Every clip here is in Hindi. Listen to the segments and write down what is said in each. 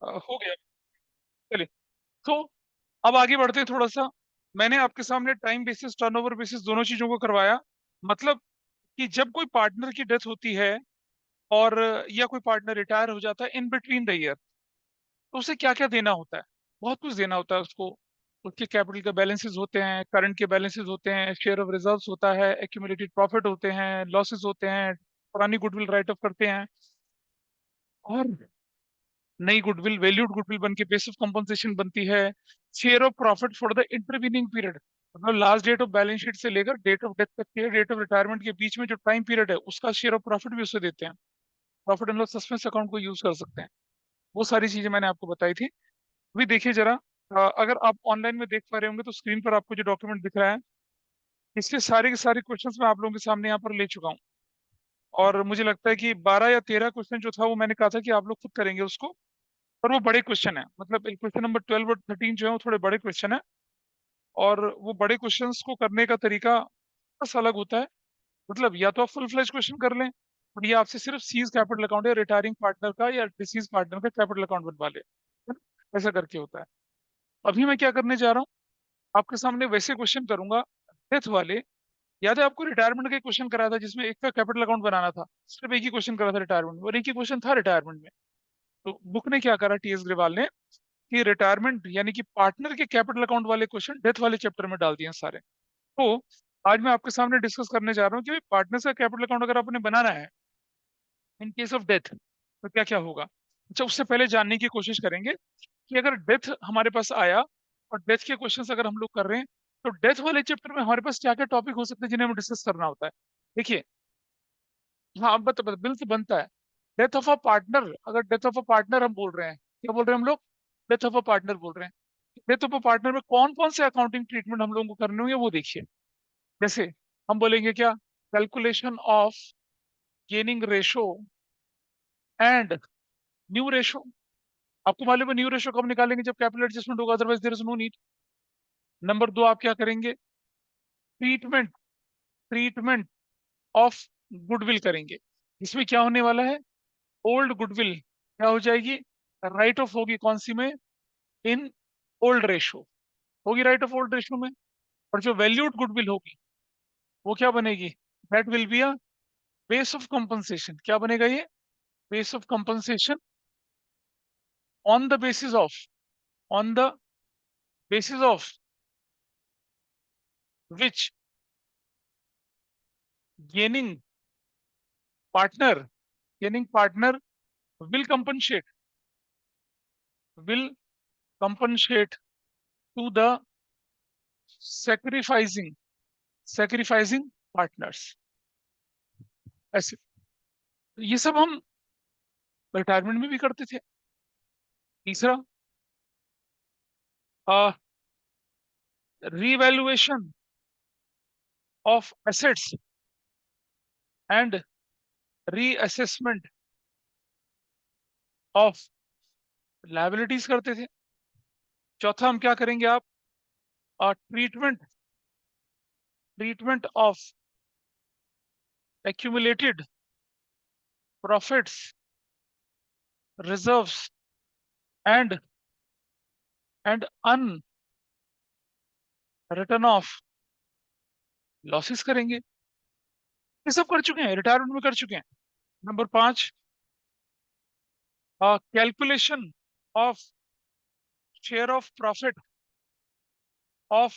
हो गया। चलिए, तो अब आगे बढ़ते हैं थोड़ा सा। मैंने आपके सामने टाइम बेसिस, टर्नओवर बेसिस दोनों चीजों को करवाया। मतलब कि जब कोई पार्टनर की डेथ होती है और या कोई पार्टनर रिटायर हो जाता है इन बिटवीन द ईयर, तो उसे क्या क्या देना होता है। बहुत कुछ देना होता है उसको। उसके कैपिटल के बैलेंसेस होते हैं, करंट के बैलेंसेस होते हैं, शेयर ऑफ रिजर्व्स होता है, एक्यूमुलेटेड प्रॉफिट होते हैं, लॉसेस होते हैं, पुरानी गुडविल राइट ऑफ करते हैं, और नई गुडविल, वैल्यूड गुडविल बन के बेस ऑफ कंपनसेशन बनती है। Share of profit for the intervening period, मतलब last date of balance sheet से लेकर डेट ऑफ डेथ तक के, डेट ऑफ रिटायरमेंट के बीच में जो टाइम पीरियड है उसका शेयर ऑफ प्रॉफिट भी उसे देते हैं। Profit and loss suspense account को यूज कर सकते हैं। वो सारी चीजें मैंने आपको बताई थी। अभी देखिए जरा, अगर आप ऑनलाइन में देख पा रहे होंगे तो स्क्रीन पर आपको जो डॉक्यूमेंट दिख रहा है, इसके सारे के सारे क्वेश्चंस मैं आप लोगों के सामने यहाँ पर ले चुका हूँ। और मुझे लगता है कि 12 या 13 क्वेश्चन जो था वो मैंने कहा था कि आप लोग खुद करेंगे उसको। पर वो बड़े क्वेश्चन है, मतलब क्वेश्चन नंबर 12 और 13 जो है वो थोड़े बड़े क्वेश्चन है। और वो बड़े क्वेश्चंस को करने का तरीका बस अलग होता है। मतलब या तो आप फुल फ्लेज क्वेश्चन कर लें, और ये आपसे सिर्फ सीज कैपिटल अकाउंट या रिटायरिंग पार्टनर का या डिसीज पार्टनर का कैपिटल अकाउंट बनवा ले, है ना? ऐसा करके होता है। अभी मैं क्या करने जा रहा हूँ, आपके सामने वैसे क्वेश्चन करूंगा डेथ वाले। याद है आपको रिटायरमेंट का क्वेश्चन कराया था जिसमें एक का कैपिटल अकाउंट बनाना था, सिर्फ एक ही क्वेश्चन करा था रिटायरमेंट में, और एक ही क्वेश्चन था रिटायरमेंट में। तो बुक ने क्या करा, टीएस ग्रेवाल ने, कि रिटायरमेंट यानी कि पार्टनर के कैपिटल अकाउंट वाले क्वेश्चन डेथ वाले चैप्टर में डाल दिए हैं सारे। तो आज मैं आपके सामने डिस्कस करने जा रहा हूँ कि पार्टनर का कैपिटल अकाउंट अगर आपने बनाना है इन केस ऑफ डेथ तो क्या क्या होगा। अच्छा, उससे पहले जानने की कोशिश करेंगे कि अगर डेथ हमारे पास आया और डेथ के क्वेश्चंस अगर हम लोग कर रहे हैं, तो डेथ वाले चैप्टर में हमारे पास क्या क्या टॉपिक हो सकते हैं जिन्हें हमें डिस्कस करना होता है। देखिए, हाँ अब बिल तो बनता है। डेथ ऑफ अ पार्टनर, अगर डेथ ऑफ अ पार्टनर हम बोल रहे हैं, क्या बोल रहे हैं हम लोग, डेथ ऑफ अ पार्टनर बोल रहे हैं। डेथ ऑफ अ पार्टनर में कौन कौन से अकाउंटिंग ट्रीटमेंट हम लोगों को करने होंगे वो देखिए। जैसे हम बोलेंगे क्या, calculation of gaining ratio and new ratio. आपको मालूम है न्यू रेशो कब निकालेंगे, जब कैपिटल एडजस्टमेंट होगा, otherwise there is no need. Number 2 आप क्या करेंगे, ट्रीटमेंट ट्रीटमेंट ऑफ गुडविल करेंगे। इसमें क्या होने वाला है, ओल्ड गुडविल क्या हो जाएगी, राइट ऑफ होगी कौन सी में, इन ओल्ड रेशो होगी, राइट ऑफ ओल्ड रेशो में। और जो वैल्यूड गुडविल होगी वो क्या बनेगी, that will be a base of compensation. क्या बनेगा ये, base of compensation, on the basis of, on the basis of which gaining partner, gaining partner will compensate, will compensate to the sacrificing, sacrificing partners। ऐसे ये सब हम रिटायरमेंट में भी करते थे। तीसरा, revaluation of assets and reassessment of liabilities करते थे। चौथा हम क्या करेंगे आप, treatment treatment of accumulated profits, reserves and un written off losses करेंगे। ये सब कर चुके हैं, रिटायरमेंट में कर चुके हैं। Number 5, calculation of share of profit of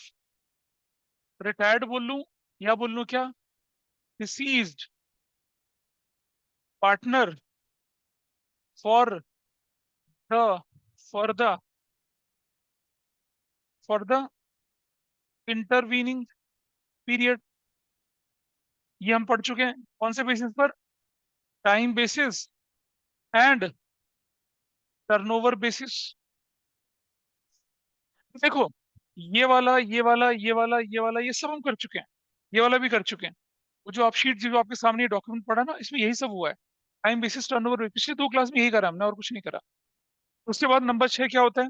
retired बोल लूं या बोल लूं क्या, deceased partner for the for the for the intervening period. ये हम पढ़ चुके हैं कौन से बेसिस पर, time basis and turnover basis. देखो, ये वाला ये सब हम कर चुके हैं, ये वाला भी कर चुके हैं। वो जो आप शीट जो आपके सामने डॉक्यूमेंट पढ़ा ना, इसमें यही सब हुआ है। टाइम बेसिस, टर्नओवर, पिछले 2 क्लास में यही करा हमने और कुछ नहीं करा। उसके बाद नंबर 6 क्या होता है,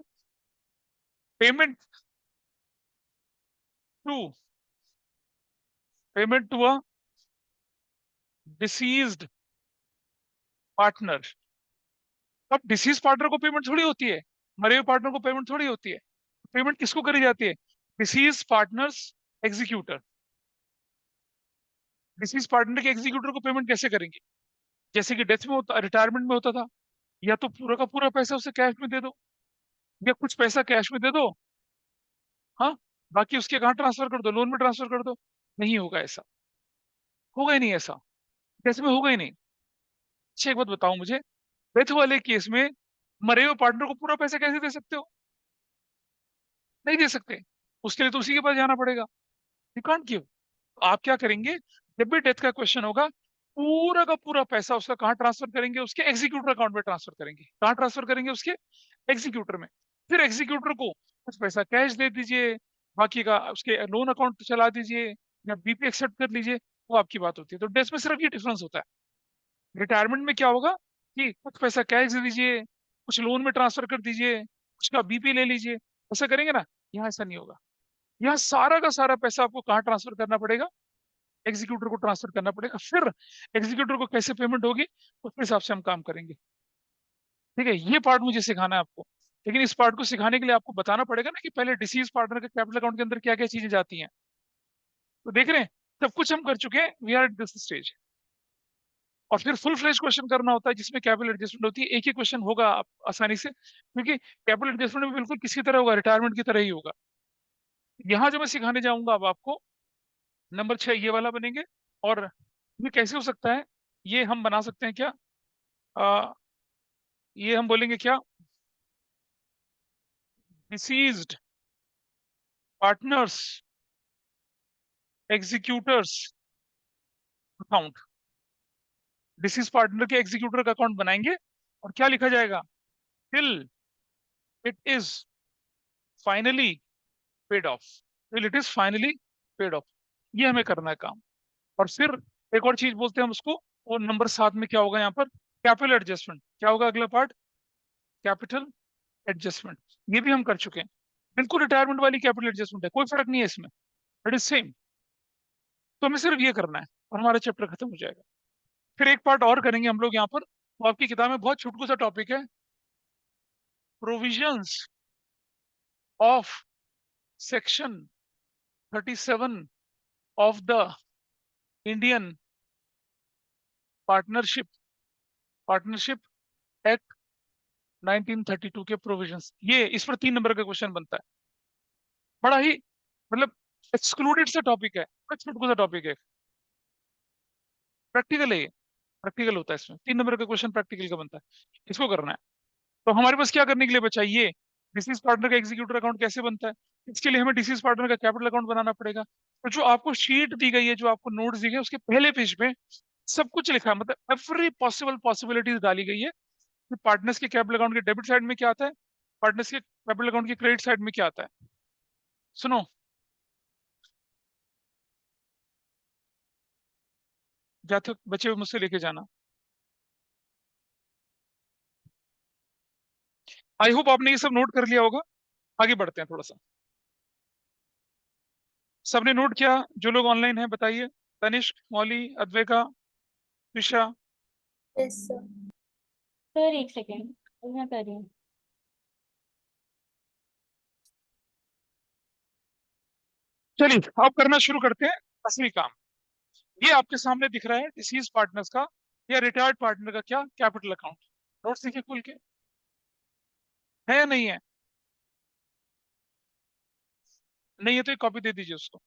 payment to, payment to a deceased partner. अब डिसीज पार्टनर को पेमेंट थोड़ी होती है, मरे हुए पार्टनर को पेमेंट थोड़ी होती है। पेमेंट किसको करी जाती है? Disease partners executor. Disease partner के एग्जीक्यूटर को पेमेंट कैसे करेंगे? जैसे कि डेथ में होता, रिटायरमेंट में होता था, या तो पूरा का पूरा पैसा उसे कैश में दे दो, या कुछ पैसा कैश में दे दो, हाँ, बाकी उसके कहाँ ट्रांसफर कर दो, लोन में ट्रांसफर कर दो। नहीं होगा ऐसा, होगा ही नहीं ऐसा, डेथ में होगा ही नहीं। अच्छा एक बात बताओ मुझे, डेथ वाले केस में मरे हुए पार्टनर को पूरा पैसा कैसे दे सकते हो? नहीं दे सकते। उसके लिए तो उसी के पास जाना पड़ेगा। You can't give. आप क्या करेंगे, जब भी डेथ का क्वेश्चन होगा, पूरा का पूरा पैसा उसका कहाँ ट्रांसफर करेंगे? उसके एग्जीक्यूटर अकाउंट में ट्रांसफर करेंगे। कहाँ ट्रांसफर करेंगे? उसके एग्जीक्यूटर में। फिर एग्जीक्यूटर को कुछ पैसा कैश दे दीजिए, बाकी का उसके लोन अकाउंट चला दीजिए, या बीपी एक्सेप्ट कर लीजिए। वो आपकी बात होती है। तो डेथ में सिर्फ ये डिफरेंस होता है। रिटायरमेंट में क्या होगा कि कुछ पैसा कैश दे दीजिए, कुछ लोन में ट्रांसफर कर दीजिए, कुछ का बीपी ले लीजिए, ऐसा करेंगे ना। यहाँ ऐसा नहीं होगा। यहाँ सारा का सारा पैसा आपको कहाँ ट्रांसफर करना पड़ेगा? एग्जीक्यूटर को ट्रांसफर करना पड़ेगा। फिर एग्जीक्यूटर को कैसे पेमेंट होगी, उसके हिसाब से हम काम करेंगे। ठीक है, ये पार्ट मुझे सिखाना है आपको। लेकिन इस पार्ट को सिखाने के लिए आपको बताना पड़ेगा ना कि पहले डिसीज पार्टनर के कैपिटल अकाउंट के अंदर क्या क्या चीजें जाती हैं। तो देख रहे हैं, सब कुछ हम कर चुके हैं, we are at this stage. और फिर फुल फ्लेज क्वेश्चन करना होता है जिसमें कैपिटल एडजस्टमेंट होती है। एक ही क्वेश्चन होगा आसानी से, क्योंकि कैपिटल एडजस्टमेंट में बिल्कुल किसी तरह होगा, रिटायरमेंट की तरह ही होगा। यहाँ जो मैं सिखाने जाऊंगा अब आपको, नंबर 6 ये वाला बनेंगे। और ये कैसे हो सकता है, ये हम बना सकते हैं क्या? आ, ये हम बोलेंगे क्या? Deceased partners executors account. Disease partner के एग्जीक्यूटर का अकाउंट बनाएंगे, और क्या लिखा जाएगा? Till it is finally paid of. Till it is finally paid of. ये हमें करना है काम। और फिर एक और चीज बोलते हैं हम उसको, और नंबर 7 में क्या होगा यहाँ पर? Capital adjustment. क्या होगा अगला पार्ट? Capital adjustment. ये भी हम कर चुके हैं। बिल्कुल रिटायरमेंट वाली कैपिटल एडजस्टमेंट है, कोई फर्क नहीं है इसमें, इट इज सेम। तो हमें सिर्फ ये करना है और हमारा चैप्टर खत्म हो जाएगा। फिर एक पार्ट और करेंगे हम लोग यहाँ पर, वो आपकी किताब में बहुत छोटू सा टॉपिक है, provisions of section 37 of the Indian partnership partnership act 1932 के प्रोविजंस। ये इस पर 3 नंबर का क्वेश्चन बनता है। बड़ा ही मतलब एक्सक्लूडेड सा टॉपिक है, बड़ा छोटू सा टॉपिक है, प्रैक्टिकल है ये। प्रैक्टिकल होता है इसमें, 3 नंबर का क्वेश्चन प्रैक्टिकल का बनता है। इसको करना है। तो हमारे पास क्या करने के लिए बचा? ये डिसीज पार्टनर का एग्जीक्यूटर अकाउंट कैसे बनता है, इसके लिए हमें डिसीज पार्टनर का कैपिटल अकाउंट बनाना पड़ेगा। तो जो आपको शीट दी गई है, जो आपको नोट्स दी गए, उसके पहले पेज पे सब कुछ लिखा है, मतलब एवरी पॉसिबल पॉसिबिलिटीज डाली गई है कि पार्टनर्स के कैपिटल अकाउंट के डेबिट साइड में क्या आता है, पार्टनर्स के कैपिटल अकाउंट के क्रेडिट साइड में क्या आता है। सुनो, जहाँ तक बचे हुए मुझसे लेके जाना। आई होप आपने ये सब नोट कर लिया होगा। आगे बढ़ते हैं थोड़ा सा। सबने नोट किया? जो लोग ऑनलाइन हैं बताइए। Tanishq, Mauli, Advaika, Trisha. Yes sir. Sir एक सेकेंड, मैं कर रही हूँ। चलिए अब करना शुरू करते हैं असली काम। ये आपके सामने दिख रहा है डिसीज पार्टनर्स का या रिटायर्ड पार्टनर का क्या कैपिटल अकाउंट। नोट्स देखिए खुल के, है या नहीं है? नहीं है तो एक कॉपी दे दीजिए उसको।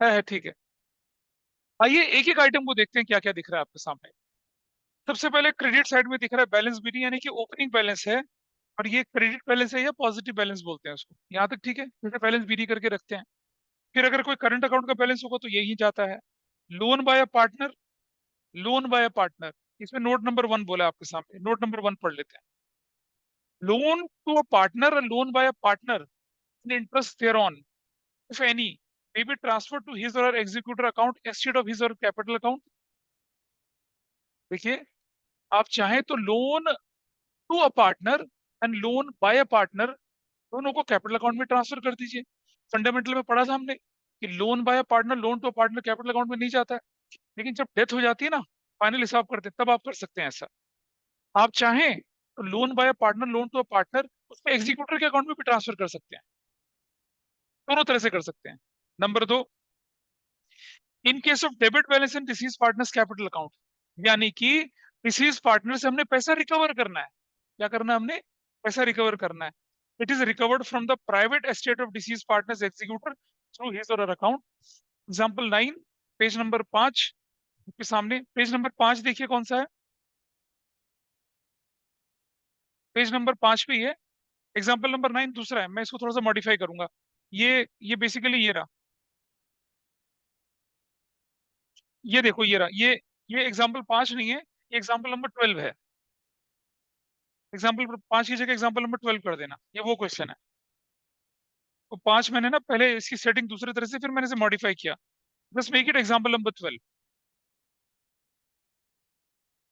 है ठीक है। आइए एक एक आइटम को देखते हैं क्या क्या दिख रहा है आपके सामने। सबसे पहले क्रेडिट साइड में दिख रहा है बैलेंस बीडी, यानी कि ओपनिंग बैलेंस है। और ये क्रेडिट बैलेंस है या पॉजिटिव बैलेंस बोलते हैं उसको, यहाँ तक ठीक है, जैसे बैलेंस बीडी करके रखते हैं। फिर अगर कोई करंट अकाउंट का बैलेंस होगा तो यही जाता है। Loan by a partner, loan by a partner, इसमें नोट नंबर 1 बोला है आपके सामने, नोट नंबर 1 पढ़ लेते हैं। Loan to a partner, loan by a partner, interest thereon, if any, may be transferred to his or her executor account instead of his or her capital account। देखिए, आप चाहें तो loan to a partner and loan by a partner दोनों को कैपिटल अकाउंट में ट्रांसफर कर दीजिए। फंडामेंटल में पढ़ा था हमने कि loan by a partner, loan to a partner capital account में नहीं जाता है। लेकिन जब डेथ हो जाती है ना, फाइनल हिसाब करते हैं, तब आप कर सकते हैं ऐसा। आप चाहें तो loan by partner, loan to a partner, उसमें एग्जीक्यूटर के अकाउंट में भी ट्रांसफर कर सकते हैं, दोनों तरह से कर सकते हैं। Number 2, in case of debit balance in disease partners capital account, यानी कि डिसीज पार्टनर से हमने पैसा रिकवर करना है। क्या करना है हमने? पैसा रिकवर करना है। It is recovered from the private estate of disease partners executor through his और हर अकाउंट। एग्जाम्पल 9, पेज नंबर 5 के सामने, पेज नंबर 5 देखिए कौन सा है, पेज नंबर 5 पे ही है। एग्जाम्पल नंबर 9 दूसरा है, मैं इसको थोड़ा सा मॉडिफाई करूंगा। ये बेसिकली ये रहा, ये देखो ये रहा, ये एग्जाम्पल 5 नहीं है, ये एग्जाम्पल नंबर 12 है। एग्जाम्पल 5 की जगह एग्जाम्पल नंबर 12 कर देना, ये वो क्वेश्चन है। तो 5 मैंने ना पहले इसकी सेटिंग दूसरे तरह से, फिर मैंने इसे मॉडिफाई किया। Just make it example number 12,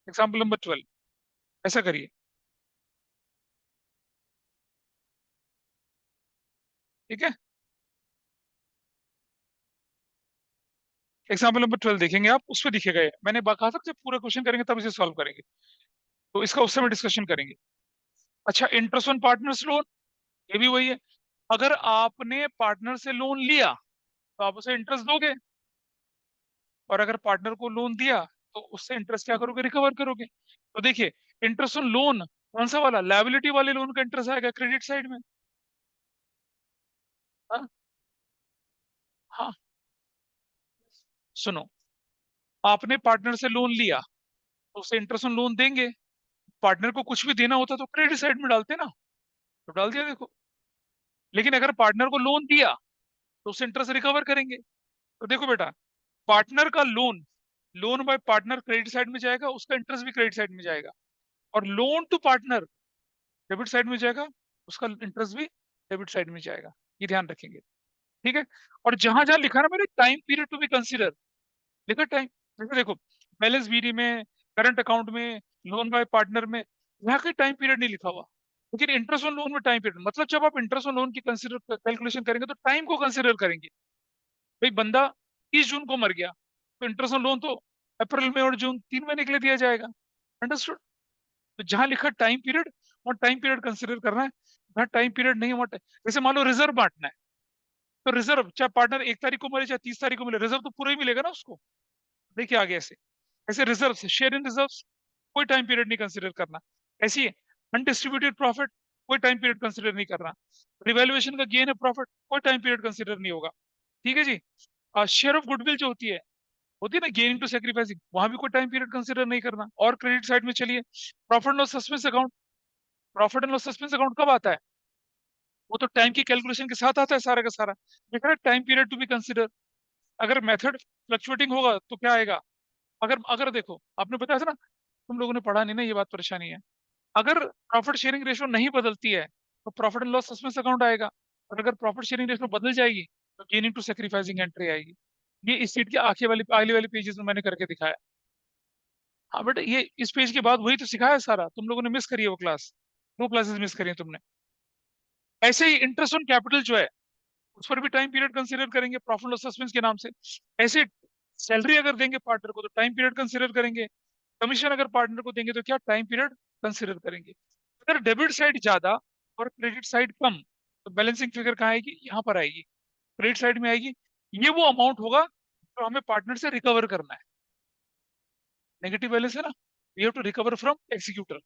example number 12, ऐसा करिए। ठीक है, एग्जाम्पल नंबर 12 देखेंगे आप, उस पर दिखेगा ये। मैंने कहा था जब पूरा क्वेश्चन करेंगे तब इसे सॉल्व करेंगे, तो इसका उस समय डिस्कशन करेंगे। अच्छा, इंटरेस्ट ऑन पार्टनर्स लोन, ये भी वही है। अगर आपने पार्टनर से लोन लिया तो आप उसे इंटरेस्ट दोगे, और अगर पार्टनर को लोन दिया तो उससे इंटरेस्ट क्या करोगे? रिकवर करोगे। तो देखिए, इंटरेस्ट ऑन लोन कौन सा वाला? लायबिलिटी वाले लोन का इंटरेस्ट आएगा क्रेडिट साइड में। हाँ, हाँ, सुनो, आपने पार्टनर से लोन लिया तो उसे इंटरेस्ट ऑन लोन देंगे। पार्टनर को कुछ भी देना होता तो क्रेडिट साइड में डालते ना, तो डाल दिया देखो। लेकिन अगर पार्टनर को लोन दिया तो उससे इंटरेस्ट रिकवर करेंगे। तो देखो बेटा, पार्टनर का loan, loan by partner credit side में जाएगा, उसका इंटरेस्ट भी क्रेडिट साइड में जाएगा। और loan to partner debit side में जाएगा, उसका इंटरेस्ट भी डेबिट साइड में जाएगा। ये ध्यान रखेंगे। ठीक है। और जहां जहां लिखा ना मैंने time period to be consider, लिखा टाइम, जैसे देखो बैलेंस बीडी में, करंट अकाउंट में, लोन बाय पार्टनर में, यहाँ कोई टाइम पीरियड नहीं लिखा हुआ। लेकिन इंटरेस्ट ऑन लोन में टाइम पीरियड, मतलब जब आप इंटरेस्ट ऑन लोन की कंसिडर कैलकुलेशन करेंगे तो टाइम को कंसिडर करेंगे। भाई बंदा 30 जून को मर गया, तो इंटरेस्ट ऑन लोन तो अप्रैल में और जून 3 महीने के लिए दिया जाएगा। अंडरस्टूड? तो जहां लिखा टाइम पीरियड, वहाँ टाइम पीरियड कंसिडर करना है। जहाँ टाइम पीरियड नहीं हुआ, जैसे मान लो रिजर्व बांटना है, तो रिजर्व चाहे पार्टनर 1 तारीख को मरे चाहे 30 तारीख को मिले, रिजर्व तो पूरा ही मिलेगा ना उसको। देखिए आगे ऐसे, ऐसे रिजर्व से शेयर इन रिजर्व, कोई टाइम पीरियड नहीं कंसिडर करना। ऐसी अनडिस्ट्रीब्यूटेड प्रॉफिट, कोई टाइम पीरियड कंसिडर नहीं करना। रिवैल्यूएशन का गेन है प्रॉफिट, कोई टाइम पीरियड कंसिडर नहीं होगा। ठीक है जी। शेयर ऑफ गुडविल जो होती है ना गेनिंग टू सेक्रीफाइसिंग, वहां भी कोई टाइम पीरियड कंसिडर नहीं करना। और क्रेडिट साइड में चलिए, profit and loss suspense account, profit and loss suspense account कब आता है? वो तो टाइम की कैलकुलेशन के साथ आता है सारा का सारा। लिखा है time period to be consider. अगर मेथड फ्लक्चुएटिंग होगा तो क्या आएगा? अगर अगर देखो, आपने बताया था ना, तुम लोगों ने पढ़ा नहीं ना, ये बात परेशानी है। अगर प्रॉफिट शेयरिंग रेशियो नहीं बदलती है तो profit and loss suspense account आएगा। और अगर प्रॉफिट शेयरिंग रेशियो बदल जाएगी तो गेनिंग टू सेक्रीफाइसिंग एंट्री आएगी। ये इस सीट के आगे वाली पेजेस में मैंने करके दिखाया। हाँ बट ये इस पेज के बाद वही तो सिखाया है सारा, तुम लोगों ने मिस करी है वो क्लास, 2 क्लासेस मिस करी है तुमने। ऐसे ही इंटरेस्ट ऑन कैपिटल जो है, उस पर भी टाइम पीरियड कंसिडर करेंगे प्रॉफिट लॉस सस्पेंस के नाम से। ऐसे सैलरी अगर देंगे पार्टनर को तो टाइम पीरियड कंसिडर करेंगे। कमीशन अगर पार्टनर को देंगे तो क्या टाइम पीरियड कंसिडर करेंगे। अगर डेबिट साइड ज्यादा और क्रेडिट साइड कम, तो बैलेंसिंग फिगर कहाँ आएगी? यहाँ पर आएगी, क्रेडिट साइड में आएगी। ये वो अमाउंट होगा जो हमें पार्टनर से रिकवर करना है। नेगेटिव बैलेंस है ना, we have to recover from executor.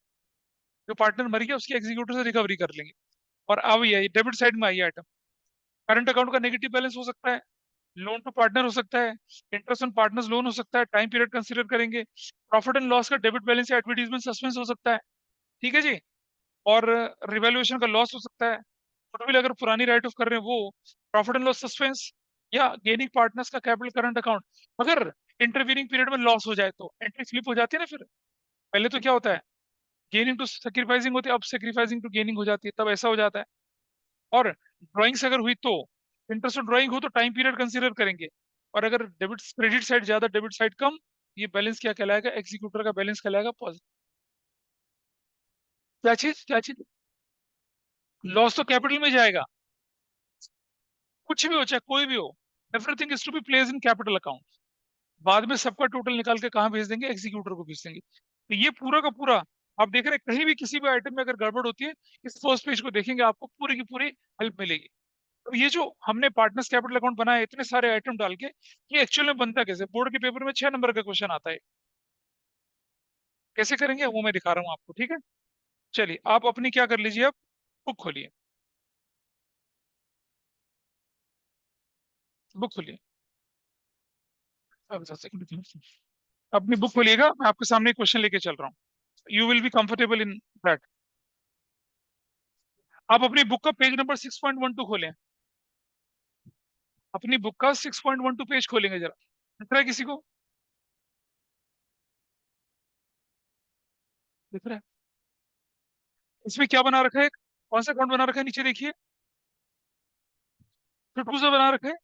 जो पार्टनर मर गया उसके एग्जीक्यूटर से रिकवरी कर लेंगे। और अब ये डेबिट साइड में आई आइटम, करंट अकाउंट का नेगेटिव बैलेंस हो सकता है, लोन टू पार्टनर हो सकता है, इंटरेस्ट ऑन पार्टनर्स लोन हो सकता है, टाइम पीरियड कंसीडर करेंगे। प्रॉफिट एंड लॉस का डेबिट बैलेंस या एडवर्टीजमेंट सस्पेंस हो सकता है। ठीक है जी। और रिवैल्यूएशन का लॉस हो सकता है, गुडविल अगर पुरानी राइट ऑफ कर रहे हैं वो, प्रॉफिट एंड लॉस सस्पेंस, या गेनिंग पार्टनर्स का कैपिटल करंट अकाउंट। अगर इंटरवीनिंग पीरियड में लॉस हो जाए तो एंट्री फ्लिप हो जाती है ना फिर। पहले तो क्या होता है, गेनिंग टू सेक्रीफाइसिंग होती है, अब सेक्रीफाइसिंग टू गेनिंग हो जाती है, तब ऐसा हो जाता है। और ड्राइंग्स अगर हुई तो, इंटरेस्ट ड्राइंग हो तो टाइम पीरियड कंसीडर करेंगे। और अगर डेबिट क्रेडिट साइड ज्यादा डेबिट साइड कम, ये बैलेंस क्या कहलाएगा? एग्जीक्यूटर का बैलेंस कहलाएगा पॉजिटिव। क्या चीज? लॉस तो कैपिटल में जाएगा, कुछ भी हो चाहे कोई भी हो, everything is to be place in capital account. बाद में सबका टोटल निकाल के कहाँ भेज देंगे? एग्जीक्यूटर को भेज देंगे। तो ये पूरा का पूरा आप देख रहे हैं कहीं भी किसी भी आइटम में अगर गड़बड़ होती है, इस फर्स्ट पेज को देखेंगे आपको पूरी की पूरी हेल्प मिलेगी। तो ये जो हमने पार्टनर्स कैपिटल अकाउंट बनाया इतने सारे आइटम डाल के, ये एक्चुअल में बनता कैसे? बोर्ड के पेपर में 6 नंबर का क्वेश्चन आता है। कैसे करेंगे वो मैं दिखा रहा हूँ आपको, ठीक है? चलिए आप अपनी क्या कर लीजिए, अब बुक खोलिए, बुक खोलिए। अब अपनी बुक खोलिएगा, मैं आपके सामने क्वेश्चन लेके चल रहा हूँ। You will be comfortable in that. आप अपनी बुक का पेज नंबर 6.12 खोलें। अपनी बुक का 6.12 पेज खोलेंगे जरा, दिख रहा है किसी को? दिख रहा है? इसमें क्या बना रखा है? कौन सा अकाउंट बना रखा है? नीचे देखिए, छुटकू सा बना रखा है।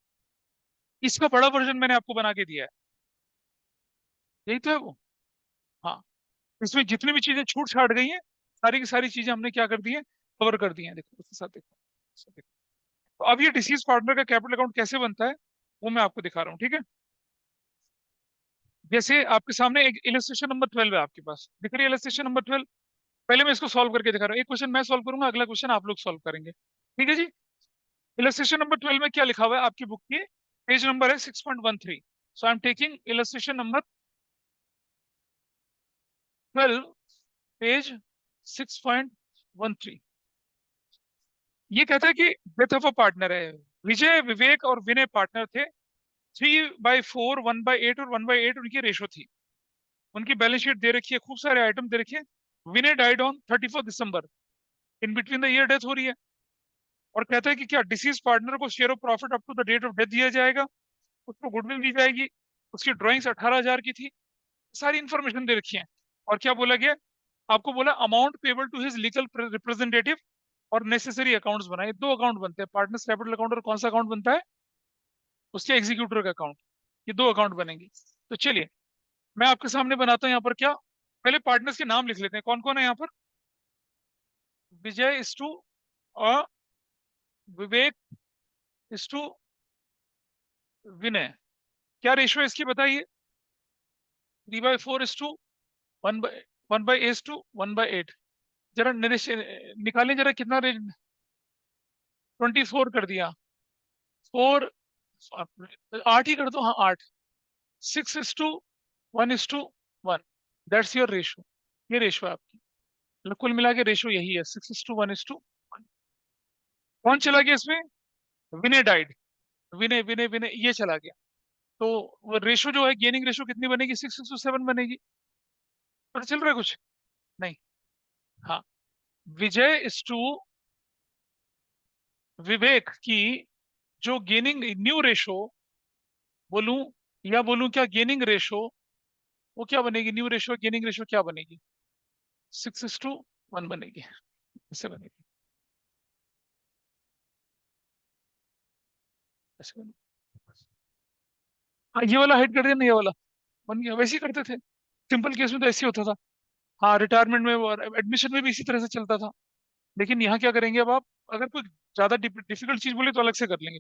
इसका बड़ा वर्जन मैंने आपको बना के दिया है, यही तो है वो। हाँ, इसमें जितनी भी चीजें छूट छाट गई हैं, सारी की सारी चीजें हमने क्या कर दी है, कवर कर दी हैं। देखो उसके साथ देखो, इसको देखो। तो अब ये डिसीज पार्टनर का कैपिटल अकाउंट कैसे बनता है, वो मैं आपको दिखा रहा हूँ, ठीक है? जैसे आपके सामने एक इलस्ट्रेशन नंबर 12 है, आपके पास दिख रही है इलस्ट्रेशन नंबर 12। पहले मैं इसको सॉल्व करके दिखा रहा हूँ, एक क्वेश्चन मैं सॉल्व करूंगा, अगला क्वेश्चन आप लोग सॉल्व करेंगे, ठीक है जी? इलस्ट्रेशन नंबर 12 में क्या लिखा हुआ है आपकी बुक की? पेज नंबर है 6.13। So I am taking illustration number 12, page 6.13। ये कहता है कि डेथ ऑफ अ पार्टनर है। विजय, विवेक और विनय पार्टनर थे। 3/4, 1/8 और 1/8 उनकी रेशो थी। उनकी बैलेंस शीट दे रखी है, खूब सारे आइटम दे रखे हैं। Vinay died on 31 December, in between the year death हो रही है। और कहता है कि क्या डिसीज पार्टनर को share of profit up to the date of death दिया जाएगा, उसको गुडविल दी जाएगी, उसकी ड्राइंग्स 18,000 की थी। सारी इंफॉर्मेशन दे रखी है। और क्या बोला गया? आपको बोला amount payable to his legal representative और नेसेसरी अकाउंट्स बनाए। दो अकाउंट बनते हैं, पार्टनर्स कैपिटल अकाउंट, और कौन सा अकाउंट बनता है? उसके एग्जीक्यूटर का अकाउंट। ये दो अकाउंट बनेंगे। तो चलिए मैं आपके सामने बनाता हूँ यहाँ पर क्या, पहले पार्टनर्स के नाम लिख लेते हैं, कौन कौन है यहाँ पर। Vijay is to, Vivek is to Vinay. क्या रेशियो है इसकी बताइए? 3/4 इज टू 1/8 जरा निकालें जरा, कितना 24 कर दिया, 4, 8 ही कर दो, हाँ 8। 6:1:1, दैट्स योर रेशो। ये रेशो है आपकी, मतलब कुल मिला के रेशो यही है, 6:1:1। कौन चला गया इसमें? विनय डाइड। विनय विनय विनय ये चला गया। तो वो रेशो जो है, गेनिंग रेशो कितनी बनेगी? 6:7 बनेगी। पता चल रहा है कुछ? नहीं। हाँ, विजय इज टू विवेक की जो गेनिंग न्यू रेशो बोलूं, या बोलूं क्या गेनिंग रेशो, वो क्या बनेगी? न्यू रेशो गेनिंग रेशो क्या बनेगी? 6:1 बनेगी, ऐसे बनेगी, ऐसे बनेगी। हाँ, ये वाला हाइड कर दिया ना, ये वाला बन गया। वैसे ही करते थे, सिंपल केस में तो ऐसे ही होता था। हाँ, रिटायरमेंट में और एडमिशन में भी इसी तरह से चलता था। लेकिन यहाँ क्या करेंगे अब आप, अगर कोई ज्यादा डिफिकल्ट चीज बोले तो अलग से कर लेंगे,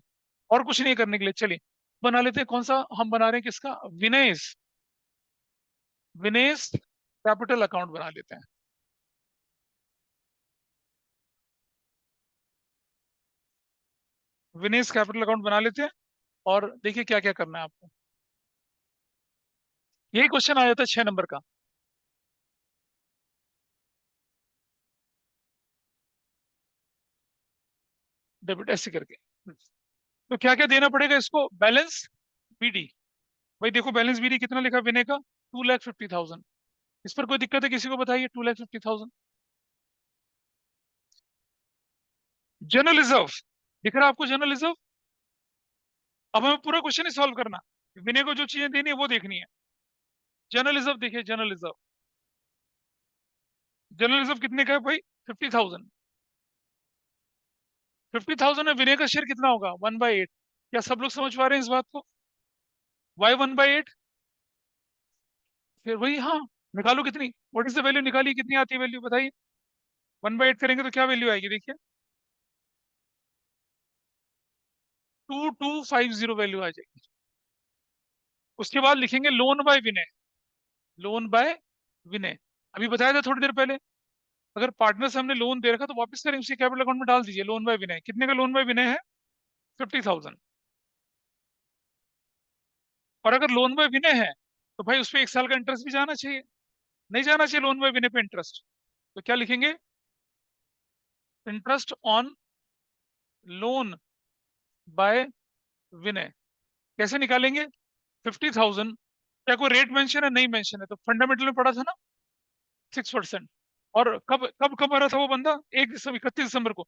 और कुछ नहीं करने के लिए। चलिए बना लेते हैं, कौन सा हम बना रहे हैं, किसका? विनेश, विनेश कैपिटल अकाउंट बना लेते हैं। विनेश कैपिटल अकाउंट बना लेते हैं। और देखिए क्या क्या करना है आपको। यही क्वेश्चन आ जाता है 6 नंबर का। डेबिट ऐसे करके। तो क्या क्या देना पड़ेगा इसको? Balance BD. भाई देखो, बैलेंस बीडी कितना लिखा विनय का? 2,50,000। इस पर कोई दिक्कत है किसी को? बताइए, 2,50,000। जनरल रिजर्व दिख रहा है आपको? General reserve. अब हमें पूरा क्वेश्चन ही सॉल्व करना, विनय को जो चीजें देनी है वो देखनी है। जनरल रिजर्व देखिए, जनरल रिजर्व, जनरल रिजर्व कितने का है भाई? 50,000। 50,000 में विनय का शेयर कितना होगा? 1/8। क्या सब लोग समझ पा रहे हैं इस बात को? वाई 1/8? फिर वही, हाँ, निकालो कितनी, व्हाट इज द वैल्यू, निकालिए कितनी आती है वैल्यू, बताइए। 1/8 करेंगे तो क्या वैल्यू आएगी, देखिए। 2250 वैल्यू आ जाएगी। उसके बाद लिखेंगे loan by Vinay, loan by Vinay. अभी बताया था थोड़ी देर पहले, अगर पार्टनर से हमने लोन दे रखा तो वापस करें उसी कैपिटल अकाउंट में डाल दीजिए। लोन बाय विनय, कितने का लोन बाय विनय है? 50,000। और अगर लोन बाय विनय है तो भाई उस पर 1 साल का इंटरेस्ट भी जाना चाहिए। नहीं जाना चाहिए लोन बाय विनय पे इंटरेस्ट, तो क्या लिखेंगे? इंटरेस्ट ऑन लोन बाय विनय। कैसे निकालेंगे? 50,000। क्या कोई रेट मेंशन है? नहीं मेंशन है, तो फंडामेंटल में पढ़ा था ना 6%। और कब कब कब मरा था वो बंदा? 1 दिसंबर, 31 दिसंबर को।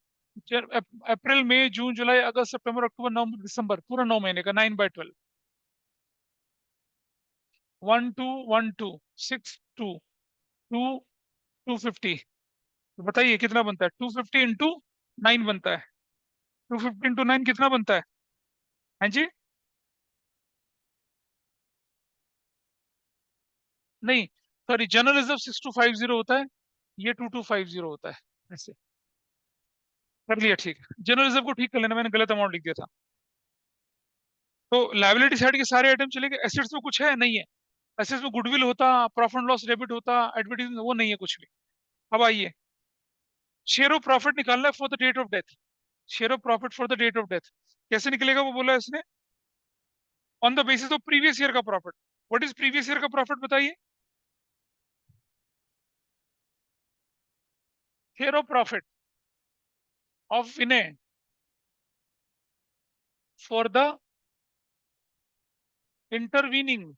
अप्रैल मई जून जुलाई अगस्त सितंबर अक्टूबर नवंबर दिसंबर, पूरा 9 महीने का, 9/12। 1212 62 250। तो बताइए कितना बनता है? 250 × 9 बनता है। 250 × 9 कितना बनता है? हाँ जी। नहीं, सॉरी, जनरल रिजर्व 6250 होता है, ये 2250 होता है। ऐसे कर लिया ठीक। जनरल रिजर्व को ठीक कर लेना, मैंने गलत अमाउंट लिख दिया था। तो लाइबिलिटी साइड के सारे आइटम चले गए। एसेट्स में कुछ है? नहीं है। एसेट्स में गुडविल होता, प्रॉफिट एंड लॉस डेबिट होता, एडवर्टीजमेंट, वो नहीं है कुछ भी। अब आइए, शेयर ऑफ प्रॉफिट निकालना है for the date of death. Share of profit for the date of death कैसे निकलेगा वो बोला इसने? On the basis of previous year का profit. What is previous year का प्रॉफिट बताइए? Share of profit of Vinay for the intervening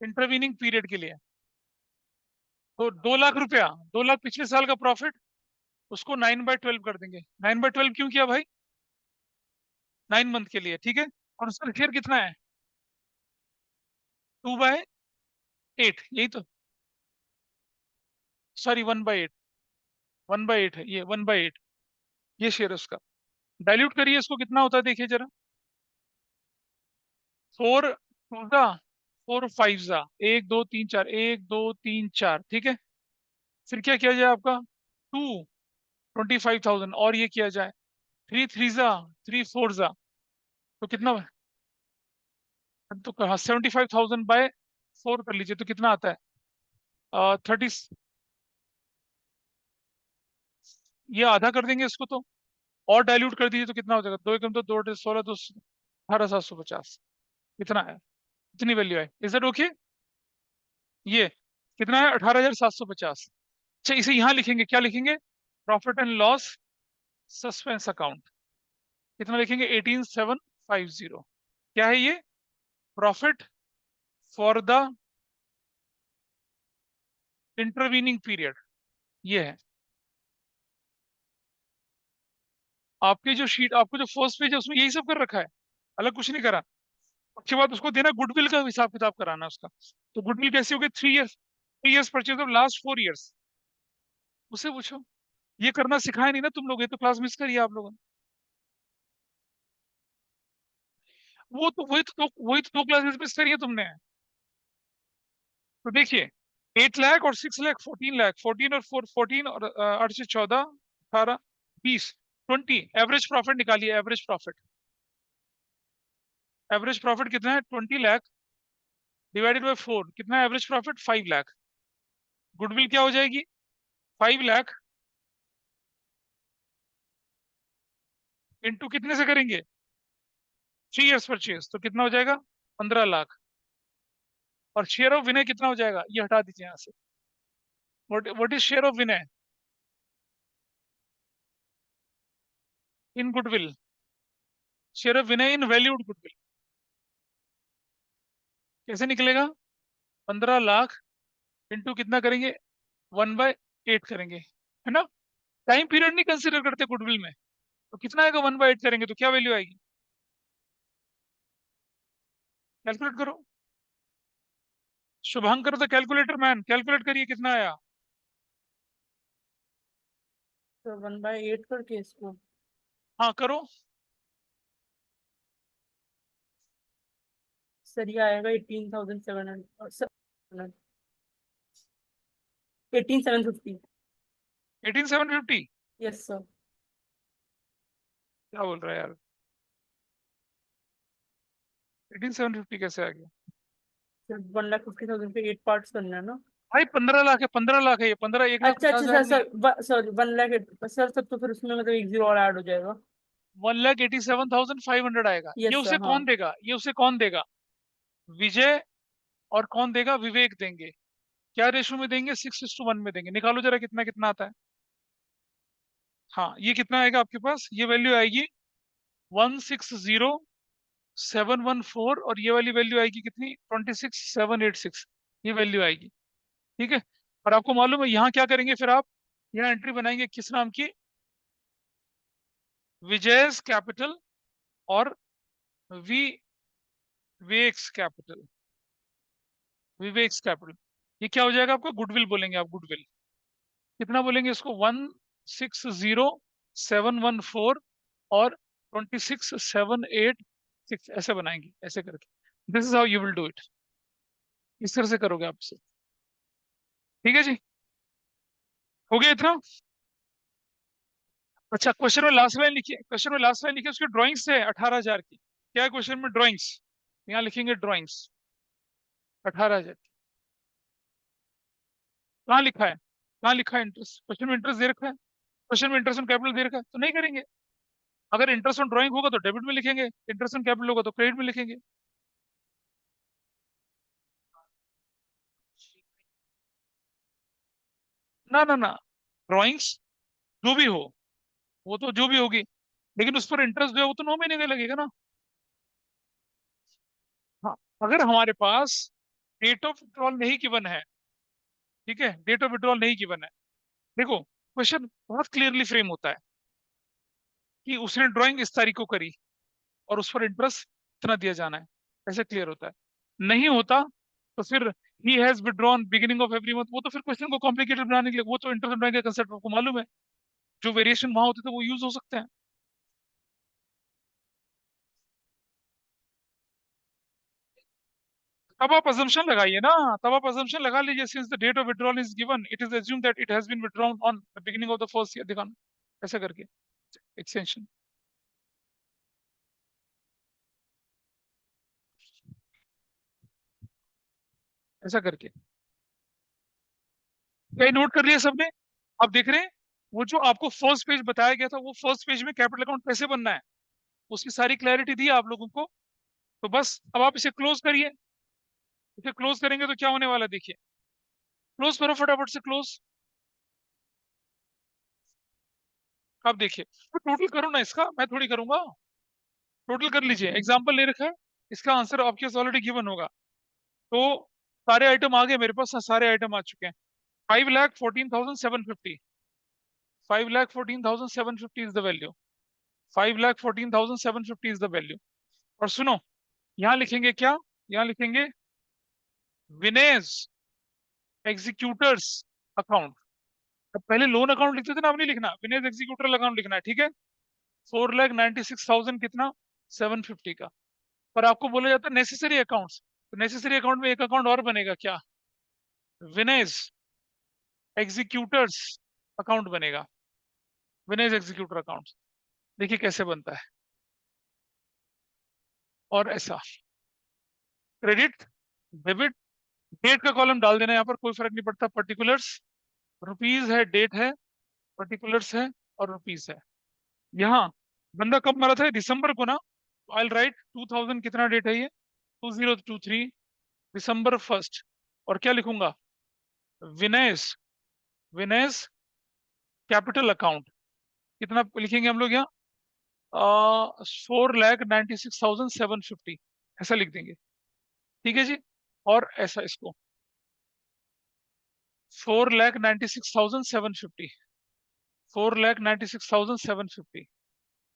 intervening period के लिए। तो 2 लाख रुपया, 2 लाख पिछले साल का प्रॉफिट, उसको 9/12 कर देंगे। 9/12 क्यों किया भाई? 9 मंथ के लिए, ठीक है। और उसका शेयर कितना है? 2/8, यही तो। सॉरी, 1/8। 1/8 है ये, 1/8। ये शेयर है उसका। डाइल्यूट करिए इसको, कितना होता है देखिए जरा। 4 2 4 5 1 2 3 4, 1 2 3 4, ठीक है। फिर क्या किया जाए आपका? 25,000, और ये किया जाए 3 3 तो कितना? तो कहा 75,000/4 कर लीजिए, तो कितना आता है? 30। ये आधा कर देंगे इसको तो। और डाइल्यूट कर दीजिए तो कितना हो जाएगा? 2 एकम तो 2 16 2 18,750। कितना है? कितनी वैल्यू है? Is that okay? ये कितना है? 18,750। अच्छा, इसे यहाँ लिखेंगे, क्या लिखेंगे? Profit and loss suspense account. कितना लिखेंगे? 18,750। क्या है ये? Profit for the intervening period, ये है। आपके जो शीट, आपको जो फर्स्ट पेज है उसमें यही सब कर रखा है, अलग कुछ नहीं करा। उसके बाद उसको देना गुडविल का हिसाब किताब कराना उसका। तो गुडविल कैसे होगी? 3 years, 3 years purchase of last 4 years. उससे पूछो। ये करना सिखाया नहीं ना तुम लोग, ये तो क्लास मिस करिए आप लोगों ने। वो तो वही तो 2 क्लासेस मिस करी है तुमने। तो देखिए, 8 लाख और 6 लाख, 14 लाख, 14 और 8 से 14, 18, 20, 20। एवरेज प्रॉफिट निकालिए, एवरेज प्रॉफिट। एवरेज प्रॉफिट कितना है? 20 लाख डिवाइडेड बाई 4, कितना है एवरेज प्रॉफिट? 5 लाख। गुडविल क्या हो जाएगी? 5 लाख इंटू कितने से करेंगे? 3 इयर्स परचेज, तो कितना हो जाएगा? 15 लाख। और शेयर ऑफ विनय कितना हो जाएगा? ये हटा दीजिए यहाँ से। What is share of Vinay in goodwill? Share of Vinay in valued goodwill कैसे निकलेगा? 15 लाख इंटू कितना करेंगे? 1/8 करेंगे, है ना। टाइम पीरियड नहीं कंसिडर करते गुडविल में। तो कितना आएगा? 1/8 करेंगे तो क्या वैल्यू आएगी? कैलकुलेट करो। शुभंकर द कैलकुलेटर मैन, कैलकुलेट करिए कितना आया। तो 1/8 करके इसको। हाँ करो। सर ये आएगा 18,700, 18,750। 18,750? Yes sir. क्या बोल रहा है यार? 18,750 कैसे आ गया? सर 1,50,000 पे 8 पार्ट्स करना है ना। भाई 15 लाख है, 15 लाख है ये, 15, 1 लाख अच्छा पचास अच्छा हजार सर नहीं। सर सॉरी 1 लाख सर, तब तो फिर उसमें मतलब एक जीरो और ऐड हो जाएगा। 1,87,500 आएगा। ये यस सर उसे हाँ। कौन देगा? ये उसे कौन देगा? विजय। और कौन देगा? विवेक देंगे। क्या रेशो में देंगे? 6:1 में देंगे। निकालो जरा कितना कितना आता है। हाँ, ये कितना आएगा आपके पास? ये वैल्यू आएगी 160,714, और ये वाली वैल्यू आएगी कितनी? 26,786। ये वैल्यू आएगी। ठीक है। और आपको मालूम है यहाँ क्या करेंगे फिर आप? यहाँ एंट्री बनाएंगे किस नाम की? विजयस कैपिटल और Vivek's capital. Vivek's capital. ये क्या हो जाएगा आपका? गुडविल बोलेंगे आप, गुडविल। कितना बोलेंगे इसको? 160,714 और 26,786, ऐसे बनाएंगे, ऐसे करके। This is how you will do it. इस तरह से करोगे आप इसे। ठीक है जी। हो गया इतना? अच्छा, क्वेश्चन में लास्ट लाइन लिखिए, क्वेश्चन में लास्ट लाइन लिखिए, उसकी ड्राइंग्स है 18,000 की। क्या है क्वेश्चन में? ड्राइंग्स। यहाँ लिखेंगे ड्राइंग्स 18,000। कहाँ लिखा है? कहाँ लिखा है इंटरेस्ट? क्वेश्चन में इंटरेस्ट दे रखा है? क्वेश्चन में इंटरेस्ट ऑन कैपिटल दे रखा है, तो नहीं करेंगे। अगर इंटरेस्ट ऑन ड्राइंग होगा तो डेबिट में लिखेंगे, इंटरेस्ट ऑन कैपिटल होगा तो क्रेडिट में लिखेंगे। ना ना ना, ड्राइंग्स जो भी हो, वो तो जो भी होगी, लेकिन उस पर इंटरेस्ट जो है वो तो 9 महीने का लगेगा ना। हाँ। अगर हमारे पास डेट ऑफ विड्रॉल नहीं गिवन है, ठीक है, डेट ऑफ विड्रॉल नहीं गिवन है, देखो क्वेश्चन बहुत क्लियरली फ्रेम होता है कि उसने ड्राइंग इस तारीख को करी और उस पर इंटरेस्ट इतना दिया जाना है, ऐसे क्लियर होता है। नहीं होता तो फिर he has withdrawn beginning of every month, वो तो फिर क्वेश्चन को कॉम्प्लिकेटेड बनाने के लिए, वो तो इंटरेस्ट ड्राइंग का कंसेप्ट आपको मालूम है, जो वेरिएशन वहां होते थे वो यूज हो सकते हैं। तब आप अजम्पशन लगाइए ना, तब आप अजम्पशन लगा लीजिए, since the date of withdrawal is given it is assume that it has been withdrawn on the beginning of the first year, दिखाना ऐसा करके एक्सटेंशन, ऐसा करके। क्या नोट कर लिया सबने? आप देख रहे हैं वो जो आपको फर्स्ट पेज बताया गया था, वो फर्स्ट पेज में कैपिटल अकाउंट कैसे बनना है उसकी सारी क्लैरिटी दी है आप लोगों को। तो बस अब आप इसे क्लोज करिए। इसे क्लोज करेंगे तो क्या होने वाला है देखिए। क्लोज करो फटाफट से, क्लोज। आप देखिए, तो टोटल करो ना इसका, मैं थोड़ी करूंगा। टोटल कर लीजिए, एग्जाम्पल ले रखा है, इसका आंसर आपके पास ऑलरेडी गिवन होगा। तो सारे आइटम आ गए मेरे पास, सारे आइटम आ चुके हैं। 5,14,750, 5,14,750 is the value. 5,14,750 is the value. और सुनो, यहाँ लिखेंगे क्या? यहाँ लिखेंगे विनेज एग्जीक्यूटर्स अकाउंट। अब पहले लोन अकाउंट लिखते थे ना, अब नहीं लिखना, विनेज एग्जीक्यूटर अकाउंट लिखना है, ठीक है। 4,96,000 कितना? 750 का। पर आपको बोला जाता है नेसेसरी अकाउंट्स, तो नेसेसरी अकाउंट में एक अकाउंट और बनेगा क्या? विनेज एग्जीक्यूटर्स अकाउंट बनेगा। विनेज एग्जीक्यूटर अकाउंट। देखिए कैसे बनता है। और ऐसा क्रेडिट, डेबिट, डेट का कॉलम डाल देना, यहाँ पर कोई फर्क नहीं पड़ता। पर्टिकुलर्स, रुपीज है, डेट है, पर्टिकुलर्स है, और रुपीज है। यहाँ बंदा कब मरा था? दिसंबर को ना। आई राइट 2000, कितना डेट है ये? 2023, December 1st। और क्या लिखूंगा? Vinesh, Vinesh capital account. कितना लिखेंगे हम लोग यहाँ? 4,96,750, ऐसा लिख देंगे। ठीक है जी। और ऐसा इसको 4,96,750, 4,96,750।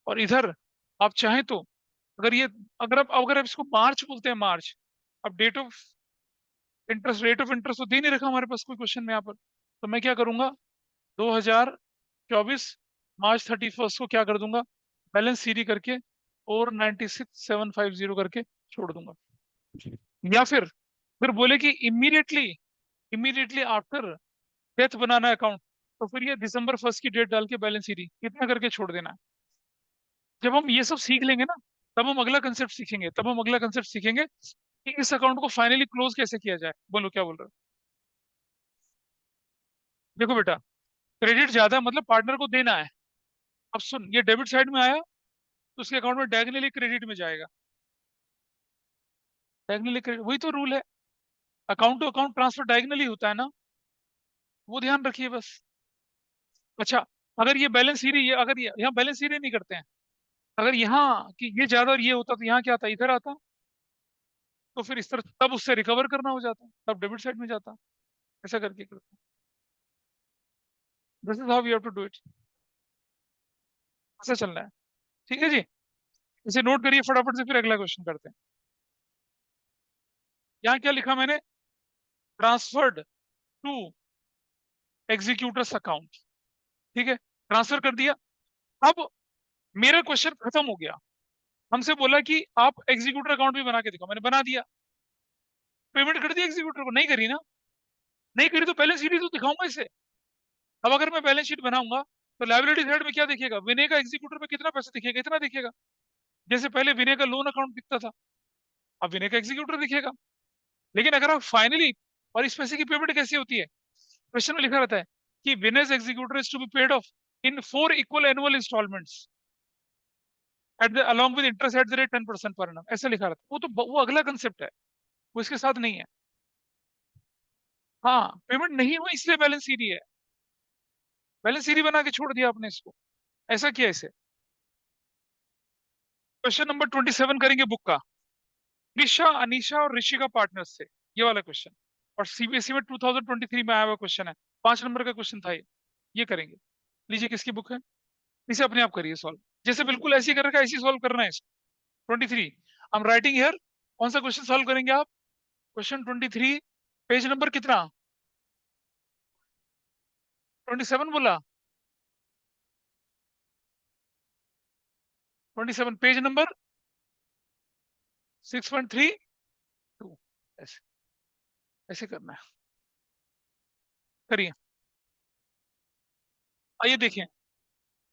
और इधर आप चाहें तो, अगर ये, अगर आप इसको मार्च बोलते हैं, मार्च। अब date of interest, rate of interest तो दे नहीं रखा हमारे पास कोई क्वेश्चन में यहाँ पर, तो मैं क्या करूंगा? 2024 मार्च 31 को क्या कर दूंगा? बैलेंस सीडी करके 4,96,750 करके छोड़ दूंगा। या फिर बोले कि इमीडिएटली, इमीडिएटली आफ्टर डेथ बनाना है अकाउंट, तो फिर ये December 1 की डेट डाल के बैलेंस सीडी कितना करके छोड़ देना है। जब हम ये सब सीख लेंगे ना, तब हम अगला कंसेप्ट सीखेंगे, तब हम अगला कंसेप्ट सीखेंगे कि इस अकाउंट को फाइनली क्लोज कैसे किया जाए। बोलो क्या बोल रहे हो? देखो बेटा, क्रेडिट ज्यादा है मतलब पार्टनर को देना है। अब सुन, ये डेबिट साइड में आया तो उसके अकाउंट में डायगनली क्रेडिट में जाएगा। डायगनली क्रेडिट, वही तो रूल है, account to account transfer diagonally होता है ना, वो ध्यान रखिए बस। अच्छा, अगर ये बैलेंस ही नहीं, अगर ये यहाँ बैलेंस ही नहीं करते हैं, अगर यहाँ कि ये ज्यादा और ये होता तो यहाँ क्या आता, इधर आता, तो फिर इस तरह तब उससे रिकवर करना हो जाता, तब डेबिट साइड में जाता। ऐसा करके करता। This is how you have to do it. ऐसा चलना है। ठीक है जी, इसे नोट करिए फटाफट से, फिर अगला क्वेश्चन करते हैं। यहाँ क्या लिखा मैंने, ट्रांसफर्ड टू एग्जीक्यूटर्स अकाउंट। ठीक है, ट्रांसफर कर दिया। अब मेरा क्वेश्चन खत्म हो गया। हमसे बोला कि आप एग्जीक्यूटर अकाउंट भी बना के दिखाओ, मैंने बना दिया। पेमेंट कर दी एग्जीक्यूटर को, नहीं करी ना, नहीं करी तो बैलेंस शीट ही तो दिखाऊंगा इसे। अब अगर मैं बैलेंस शीट बनाऊंगा तो लायबिलिटी साइड में क्या दिखेगा, विनय का एग्जीक्यूटर में कितना पैसा दिखेगा, इतना दिखेगा। जैसे पहले विनय का लोन अकाउंट दिखता था, अब विनय का एग्जीक्यूटर दिखेगा। लेकिन अगर आप फाइनली, और इस पैसे की पेमेंट कैसी होती है, क्वेश्चन में लिखा रहता है कि Vinay's executor is to be paid off in 4 equal annual instalments at the along with interest at the rate 10% per annum, ऐसा लिखा रहता है। वो तो वो अगला कंसेप्ट है, वो इसके साथ नहीं है। हाँ, पेमेंट नहीं हुई इसलिए बैलेंस सीडी है, बैलेंस सीडी बना के छोड़ दिया आपने इसको, ऐसा किया इसे। क्वेश्चन नंबर 27 करेंगे बुक का, त्रिशा अनीशा और ऋषि का पार्टनर्स से, ये वाला क्वेश्चन। और सीबीएसई में 2023 में आया हुआ क्वेश्चन है, 5 नंबर का क्वेश्चन था ये करेंगे। लीजिए किसकी बुक है, इसे अपने आप करिए सॉल्व, जैसे बिल्कुल ऐसे ही कर रखा है ऐसे ही सॉल्व करना है। 23 आई एम राइटिंग हियर। कौन सा क्वेश्चन सॉल्व करेंगे आप, क्वेश्चन 23, पेज नंबर कितना, 27 बोला, 27 पेज नंबर 6.32, ऐसे ऐसे करना है, करिए। आइए देखिए,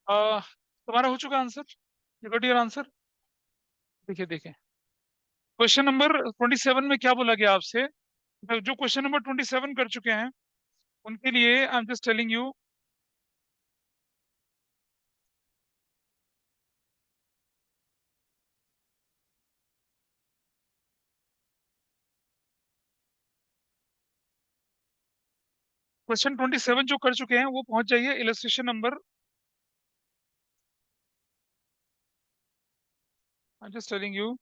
तुम्हारा हो चुका answer, you got your answer. देखिए देखिए, क्वेश्चन नंबर 27 में क्या बोला गया आपसे, जो क्वेश्चन नंबर 27 कर चुके हैं उनके लिए I am just telling you. Question 27 जो कर चुके हैं वो पहुंच जाइए illustration number, I am just telling you,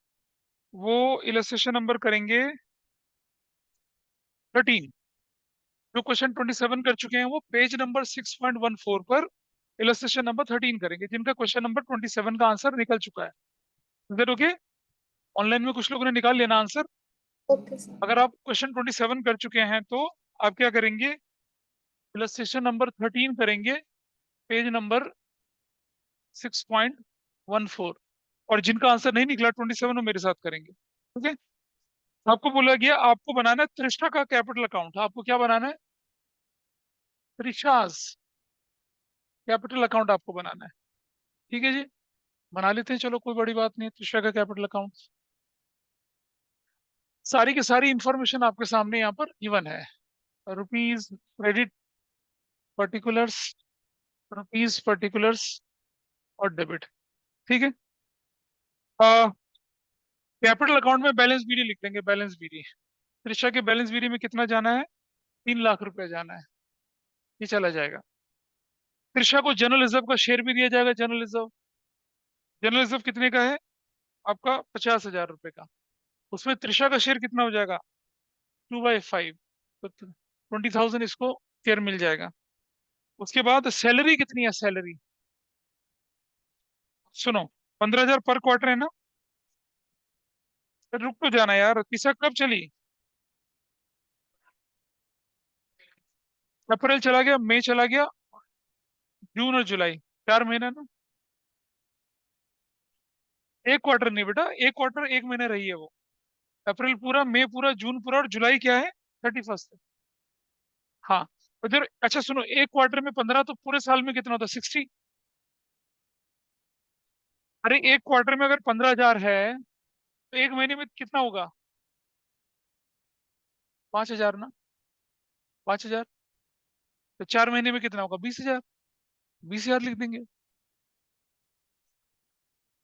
वो इलस्ट्रेशन नंबर करेंगे 13। जो क्वेश्चन 27 कर चुके हैं वो पेज नंबर 6.14 पर इलस्ट्रेशन नंबर 13 करेंगे, जिनका क्वेश्चन नंबर 27 का आंसर निकल चुका है। Is that okay? ऑनलाइन में कुछ लोगों ने निकाल लेना आंसर। Okay sir. अगर आप क्वेश्चन 27 कर चुके हैं तो आप क्या करेंगे, इलस्ट्रेशन नंबर 13 करेंगे, पेज नंबर 6.14। और जिनका आंसर नहीं निकला 27 वो मेरे साथ करेंगे, ठीक है। आपको बोला गया आपको बनाना है त्रिशा का कैपिटल अकाउंट, आपको क्या बनाना है, त्रिशाज कैपिटल अकाउंट आपको बनाना है। ठीक है जी, बना लेते हैं, चलो कोई बड़ी बात नहीं है, त्रिशा का कैपिटल अकाउंट। सारी की सारी इंफॉर्मेशन आपके सामने यहाँ पर गिवन है, rupees credit particulars, rupees particulars और डेबिट। ठीक है, कैपिटल अकाउंट में बैलेंस बीडी लिख लेंगे, बैलेंस बीडी, त्रिशा के बैलेंस बीडी में कितना जाना है, 3 लाख रुपए जाना है, ये चला जाएगा। त्रिशा को जनरल रिजर्व का शेयर भी दिया जाएगा, जनरल रिजर्व, जनरल रिजर्व कितने का है आपका, 50,000 रुपए का। उसमें त्रिशा का शेयर कितना हो जाएगा, 2/5, तो 20,000 इसको शेयर मिल जाएगा। उसके बाद सैलरी कितनी है, सैलरी सुनो, 15,000 पर क्वार्टर है ना। फिर रुक तो जाना यार, तीसरा कब चली, अप्रैल चला गया, मई चला गया, जून और जुलाई, 4 महीना ना। एक क्वार्टर नहीं बेटा, एक क्वार्टर 1 महीना रही है वो, अप्रैल पूरा, मई पूरा, जून पूरा, और जुलाई क्या है, 31st है। हाँ, तो जब अच्छा सुनो, एक क्वार्टर में 15 तो पूरे साल में कितना होता है, 60। अरे एक क्वार्टर में अगर 15,000 है तो एक महीने में कितना होगा, 5,000 ना, 5,000। तो 4 महीने में कितना होगा? 20,000। 20,000 लिख देंगे,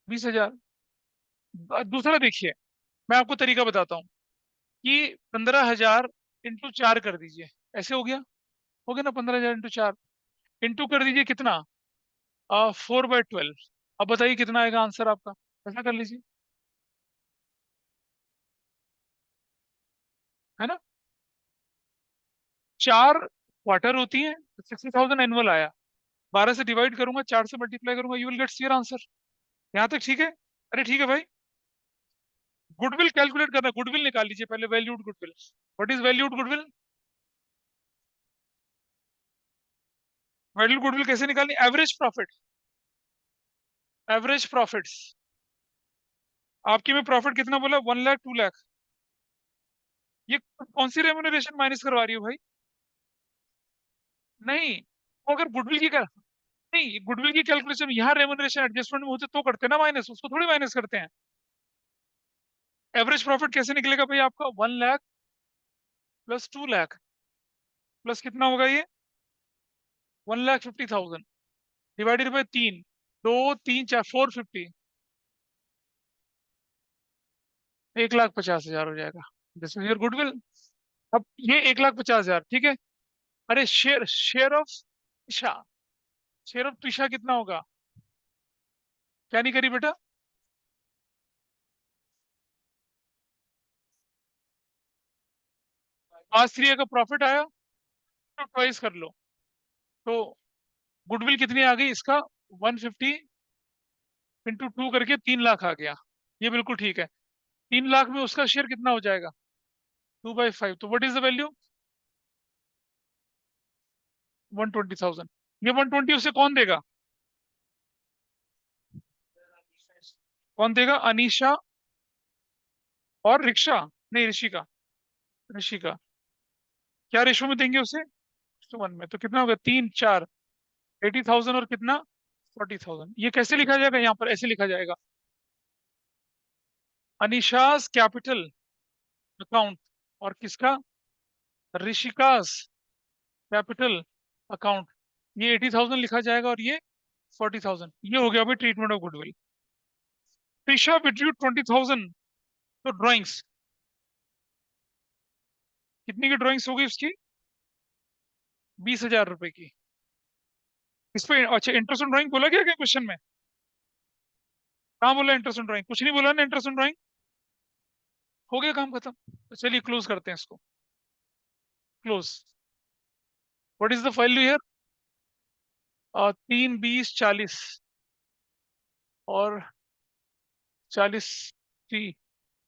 20,000। दूसरा देखिए, मैं आपको तरीका बताता हूँ कि 15,000 इंटू 4 कर दीजिए, ऐसे हो गया ना? 15,000 इंटू 4, इंटू कर दीजिए कितना? 4/12। अब बताइए कितना आएगा आंसर आपका? ऐसा कर लीजिए, है ना? 4 क्वार्टर होती है, 60,000 एनुअल आया। 12 से डिवाइड करूंगा, 4 से मल्टीप्लाई करूंगा, you will get your answer. यहाँ तक ठीक है? अरे ठीक है भाई। गुडविल कैलकुलेट करना, गुडविल निकाल लीजिए पहले, valued goodwill. What is valued goodwill? Valued goodwill कैसे निकालनी? Average profit, average profits. आपकी में प्रॉफिट कितना बोला? 1 लाख, 2 लाख। ये कौन सी रेम्यूनरेशन माइनस करवा रही हो भाई? नहीं, वो अगर गुडविल की कर, नहीं, गुडविल की कैलकुलेशन यहाँ रेम्यूनरेशन एडजस्टमेंट में होते तो करते ना माइनस, उसको थोड़ी माइनस करते हैं। एवरेज प्रॉफिट कैसे निकलेगा भाई आपका? 1 लाख प्लस 2 लाख प्लस कितना होगा ये? 1,50,000 डिवाइडेड बाई 3, 2, 3, 4, 450, 1,50,000 हो जाएगा। This is your goodwill. अब ये 1,50,000, ठीक है। अरे share, share of Isha, share of Trisha कितना होगा? क्या नहीं करी बेटा? आज 3 का प्रॉफिट आया तो ट्वाइस कर लो। तो गुडविल कितनी आ गई इसका? 150 इंटू 2 करके 3 लाख आ गया। ये बिल्कुल ठीक है। 3 लाख में उसका शेयर कितना हो जाएगा? 2/5। तो व्हाट इज द वैल्यू? 120,000। ये 120 उसे कौन देगा? कौन देगा? अनीशा और रिक्शा, नहीं ऋषिका, ऋषिका। क्या रेशो में देंगे उसे? 1 में। तो कितना होगा? 3, 4, 80,000 और कितना? 40,000। ये कैसे लिखा जाएगा? यहाँ पर ऐसे लिखा जाएगा, अनिशास कैपिटल अकाउंट, और किसका? ऋषिकास कैपिटल अकाउंट। ये 80,000 लिखा जाएगा और ये 40,000। ये हो गया भाई treatment of goodwill. Trisha withdrew 20,000। तो ड्राइंग्स, कितनी की ड्राइंग्स होगी उसकी? 20,000 रुपए की। इस पे अच्छा इंटरेस्ट ऑन ड्राइंग बोला गया क्या क्वेश्चन में? कहाँ बोला इंटरेस्ट ऑन ड्राइंग? कुछ नहीं बोला ना इंटरेस्ट ऑन ड्राइंग। हो गया काम खत्म। तो चलिए क्लोज करते हैं इसको, close. What is the file here? 3, 20, 40 और 40, 3,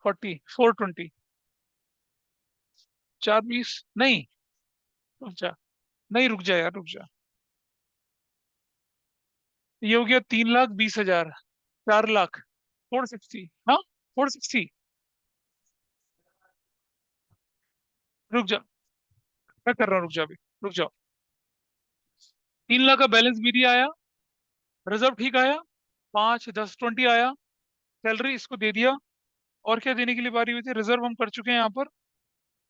40, 420। 4, 20 नहीं, रुक जा, नहीं रुक जा यार, रुक जा। ये हो गया 3,20,000, 4 लाख, 460। हाँ, 460। रुक जा, मैं कर रहा हूँ, रुक जा अभी, रुक जाओ। 3 लाख का बैलेंस भी दिया आया, रिजर्व ठीक आया, 5, 10, 20 आया, सैलरी इसको दे दिया। और क्या देने के लिए बारी हुई थी? रिजर्व हम कर चुके हैं यहाँ पर,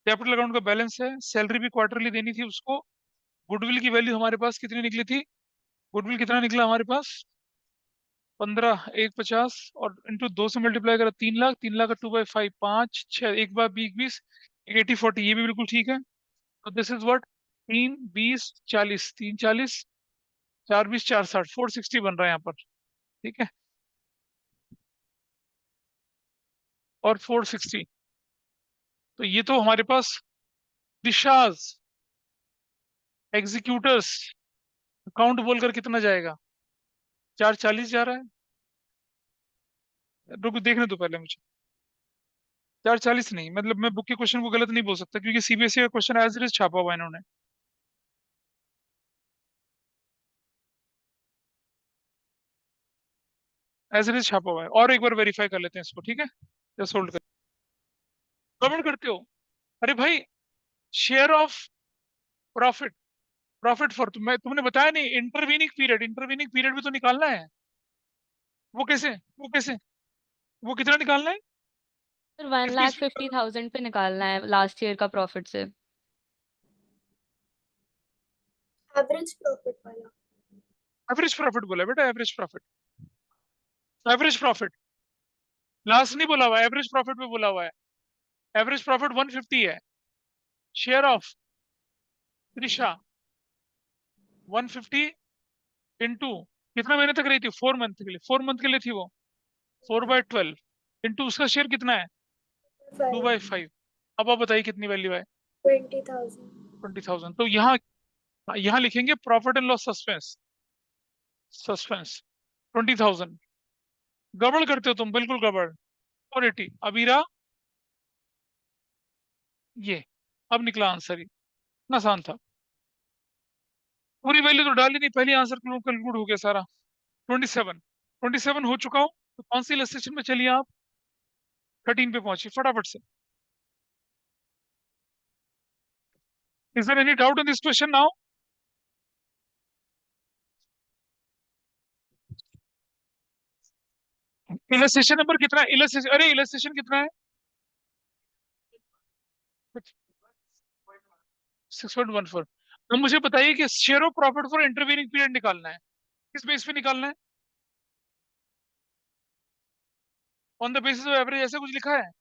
कैपिटल अकाउंट का बैलेंस है, सैलरी भी क्वार्टरली देनी थी उसको। गुडविल की वैल्यू हमारे पास कितनी निकली थी? गुडविल कितना निकला हमारे पास? 15, 1,50 और इंटू 2 से मल्टीप्लाई करा, 3 लाख। 3 लाख का 2/5, 5, 6, एक बार 20, 80, 40, ये भी बिल्कुल ठीक है। तो दिस इज व्हाट? 3, 20, 40, 3, 40, 4, 20, 4, 60, 460 बन रहा है यहाँ पर, ठीक है। और 460, तो ये तो हमारे पास दिशाज एग्जीक्यूटर्स अकाउंट बोलकर कितना जाएगा? 440 जा रहा है। रुको देखने दो पहले मुझे। 440 नहीं, मतलब मैं बुक के क्वेश्चन को गलत नहीं बोल सकता क्योंकि सीबीएसई का क्वेश्चन एज इट इज छापा हुआ है इन्होंने। एज इट इज छापा हुआ है, और एक बार वेरीफाई कर लेते हैं इसको, ठीक है? जस्ट होल्ड कर। कमेंट करते हो? अरे भाई, share of profit, profit for, तुमने बताया नहीं, इंटरवीनिंग पीरियड, इंटरवीनिंग पीरियड भी तो निकालना है। वो कैसे? वो कैसे? वो कितना निकालना है? फिर वन किस लाख किस? फिफ्टी थाउजेंड पे निकालना है लास्ट ईयर का प्रॉफिट से। एवरेज प्रॉफिट वाला। एवरेज प्रॉफिट बोला बेटा, average profit, average profit last नहीं बोला हुआ, एवरेज प्रॉफिट में बोला हुआ है। एवरेज प्रॉफिट 150 है। शेयर ऑफ त्रिशा 150 इंटू, कितना महीने तक रही थी, 4 मंथ के लिए, 4 मंथ के लिए थी वो, 4/12 इंटू उसका शेयर कितना है, 2/5। अब आप बताइए कितनी वैल्यू है। 20,000। 20,000। तो यहाँ यहाँ लिखेंगे profit and loss suspense, suspense 20,000। गड़बड़ करते हो तुम, बिल्कुल गड़बड़। 480 अबीरा, ये अब निकला आंसर ही, इतना आसान था। पूरी वैल्यू तो डाली नहीं, पहली आंसर कंक्लूड हो गया सारा। 27, 27 हो चुका हूँ। तो कौन सी इलस्ट्रेशन में चलिए आप, 13 पे पहुंची फटाफट से। Is there any doubt in this question now? Illustration number कितना है? इलस्ट्रेशन, अरे इलस्ट्रेशन कितना है? 6.14। तो मुझे बताइए कि share of profit for intervening period निकालना है, किस बेस पे निकालना है? On the basis of average, ऐसा कुछ लिखा है?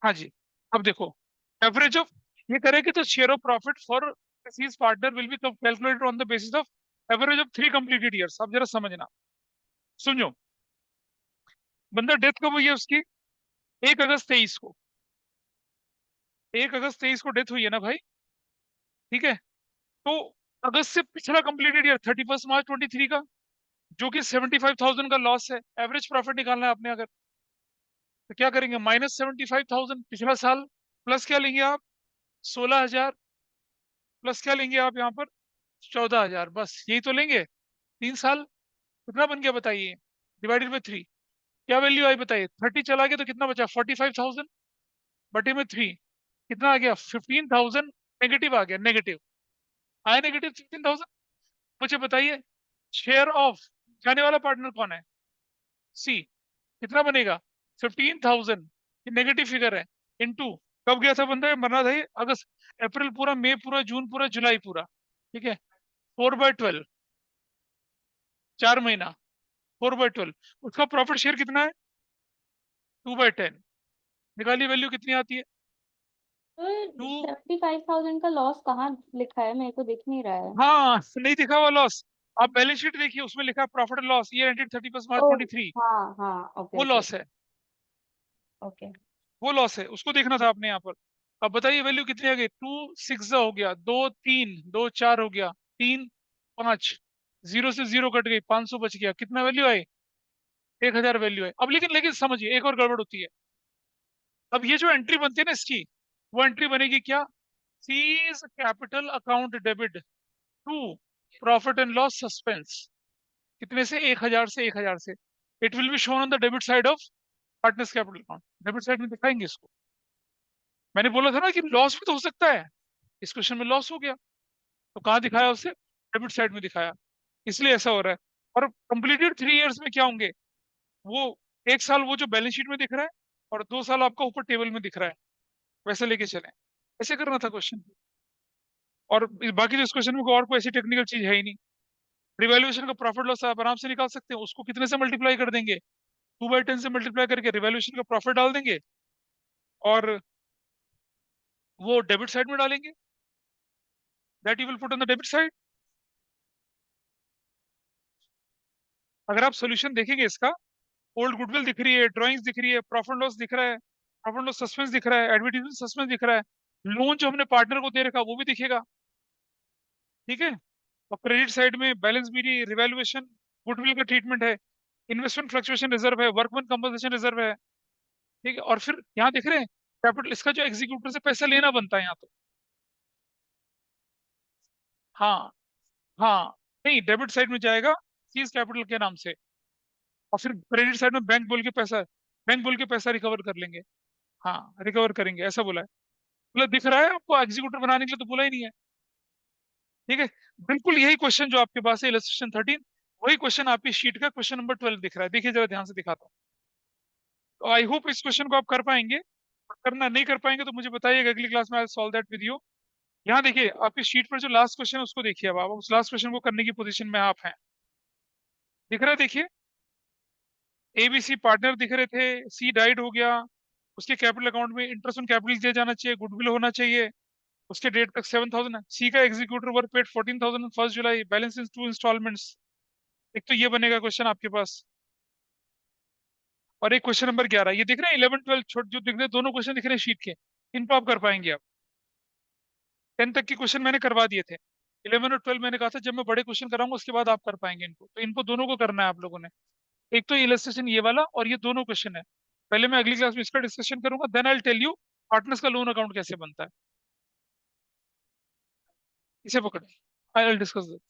हाँ जी। अब देखो, एवरेज ऑफ, ये करेंगे तो share of profit for disease partner will be calculated on the basis of average of 3 completed years. अब जरा समझना, सुनो। बंदा डेथ कब हुई है उसकी? 1 अगस्त 23 को, 1 अगस्त 23 को डेथ हुई है ना भाई, ठीक है? तो अगस्त से पिछला कंप्लीटेड ईयर 31 मार्च 23 का, जो कि 75,000 का लॉस है, एवरेज प्रॉफिट निकालना है आपने अगर, तो क्या करेंगे, -75,000 पिछला साल, प्लस क्या लेंगे आप, 16,000, प्लस क्या लेंगे आप यहाँ पर, 14,000, बस यही तो लेंगे। 3 साल, कितना बन गया बताइए, डिवाइडेड बाई 3, क्या वैल्यू आई बताइए, 30 चला गया तो कितना बचा, 45,000 बटे में 3, कितना आ गया, 15,000। नेगेटिव आ गया, नेगेटिव आया, नेगेटिव 15,000। मुझे बताइए शेयर ऑफ जाने वाला पार्टनर कौन है, सी, कितना बनेगा, 15,000, ये नेगेटिव फिगर है, इनटू, कब गया था बंदा, मरना था ये अगस्त, अप्रैल पूरा, मई पूरा, जून पूरा, जुलाई पूरा, ठीक है, 4/12, 4 महीना, 4/12, उसका प्रॉफिट शेयर कितना है, 2/10। निकालिए वैल्यू कितनी आती है, तो टू, 75,000 का लॉस कहाँ लिखा है, मेरे को दिख नहीं रहा है। हाँ नहीं दिखा हुआ लॉस, आप बैलेंस शीट देखिए, उसमें लिखा है profit and loss year ended 31 मार्च ओ, 23, हाँ हाँ, ओके वो ओके लॉस है, ओके। वो लॉस है, उसको देखना था आपने यहाँ पर। अब बताइए वैल्यू कितनी आ गई, 2 6 हो गया, 2 3, 2 4 हो गया, 3 5, 0 से 0 कट गई, 500 बच गया, कितना वैल्यू आई, 1,000 वैल्यू है। अब लेकिन लेकिन समझिए एक और गड़बड़ होती है। अब ये जो एंट्री बनती है ना इसकी, वो एंट्री बनेगी क्या, C's capital account debit to profit and loss suspense, कितने से, 1,000 से, 1,000 से। It will be shown on the debit side of partners capital account, debit side में दिखाएंगे इसको। मैंने बोला था ना कि लॉस भी तो हो सकता है, इस क्वेश्चन में लॉस हो गया, तो कहाँ दिखाया उसे, डेबिट साइड में दिखाया, इसलिए ऐसा हो रहा है। और कंप्लीटेड 3 इयर्स में क्या होंगे, वो 1 साल वो जो बैलेंस शीट में दिख रहा है, और 2 साल आपका ऊपर टेबल में दिख रहा है, वैसे लेके चलें, ऐसे करना था क्वेश्चन। और बाकी तो इस क्वेश्चन में और कोई ऐसी टेक्निकल चीज है ही नहीं। रिवैल्यूएशन का प्रॉफिट लॉस आप आराम से निकाल सकते हैं, उसको कितने से मल्टीप्लाई कर देंगे, 2/10 से मल्टीप्लाई करके रिवैल्यूएशन का प्रॉफिट डाल देंगे, और वो डेबिट साइड में डालेंगे, that you will put on the debit side. अगर आप सोल्यूशन देखेंगे इसका, ओल्ड गुडविल दिख रही है, ड्राइंग्स दिख रही है, प्रॉफिट लॉस दिख रहा है, प्रॉफिट लॉस सस्पेंस दिख रहा है, एडवर्टीजमेंट सस्पेंस दिख रहा है, लोन जो हमने पार्टनर को दे रखा वो भी दिखेगा, ठीक है। और क्रेडिट साइड में बैलेंस भी, रिवैल्यूएशन, गुडविल का ट्रीटमेंट है, इन्वेस्टमेंट फ्लक्चुएशन रिजर्व है, वर्कमैन कंपनसेशन रिजर्व है, ठीक है। और फिर यहाँ देख रहे हैं कैपिटल, इसका जो एग्जीक्यूटर से पैसा लेना बनता है यहाँ तो, हाँ हाँ, नहीं डेबिट साइड में जाएगा सीज कैपिटल के नाम से, और फिर क्रेडिट साइड में बैंक बोल के पैसा रिकवर कर लेंगे, हाँ रिकवर करेंगे, ऐसा बोला है। मतलब दिख रहा है आपको, एग्जीक्यूटर बनाने के लिए तो बोला ही नहीं है, ठीक है। बिल्कुल यही क्वेश्चन जो आपके पास है इलस्ट्रेशन 13, वही क्वेश्चन आपकी शीट का क्वेश्चन नंबर 12 दिख रहा है, देखिए जरा ध्यान से दिखाता हूँ। तो आई होप इस क्वेश्चन को आप कर पाएंगे, और करना नहीं कर पाएंगे तो मुझे बताइएगा, अगली क्लास में I solve that with you. यहाँ देखिए आपकी शीट पर जो लास्ट क्वेश्चन है उसको देखिए, अब आप उस लास्ट क्वेश्चन को करने की पोजीशन में आप हैं। दिख रहा है, देखिए एबीसी पार्टनर दिख रहे थे, सी डाइड हो गया, उसके कैपिटल अकाउंट में इंटरेस्ट ऑन कैपिटल दिया जाना चाहिए, गुडविल होना चाहिए, उसके डेट तक 7,000 है। सी का executor work paid 14,000 first July, balance in 2 instalments. एक तो ये बनेगा क्वेश्चन आपके पास, और एक क्वेश्चन नंबर 11, ये दिख रहे हैं 11 12 छोट जो दिख रहे हैं, दोनों क्वेश्चन दिख रहे हैं शीट के, इनको आप कर पाएंगे आप। 10 तक के क्वेश्चन मैंने करवा दिए थे, 11 और 12 मैंने कहा था जब मैं बड़े क्वेश्चन कराऊंगा उसके बाद आप कर पाएंगे इनको, तो इनको दोनों को करना है आप लोगों ने। एक तो इलस्ट्रेशन ये वाला और ये दोनों क्वेश्चन है, पहले मैं अगली क्लास में इसका डिस्कशन करूंगा, then I tell you partners का लोन अकाउंट कैसे बनता है। इसे पकड़ो, आई विल डिस्कस दिस।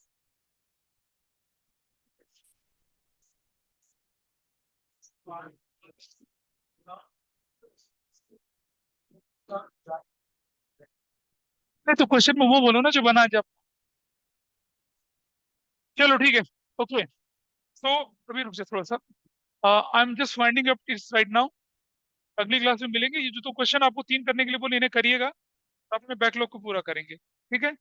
नहीं तो क्वेश्चन में वो बोलो ना जो बना जब। चलो ठीक है, ओके। तो अभी रुक जा थोड़ा सा, I am just winding up this right now. अगली क्लास में मिलेंगे, ये जो तो क्वेश्चन आपको 3 करने के लिए बोले इन्हें करिएगा, तो अपने बैकलॉग को पूरा करेंगे, ठीक है।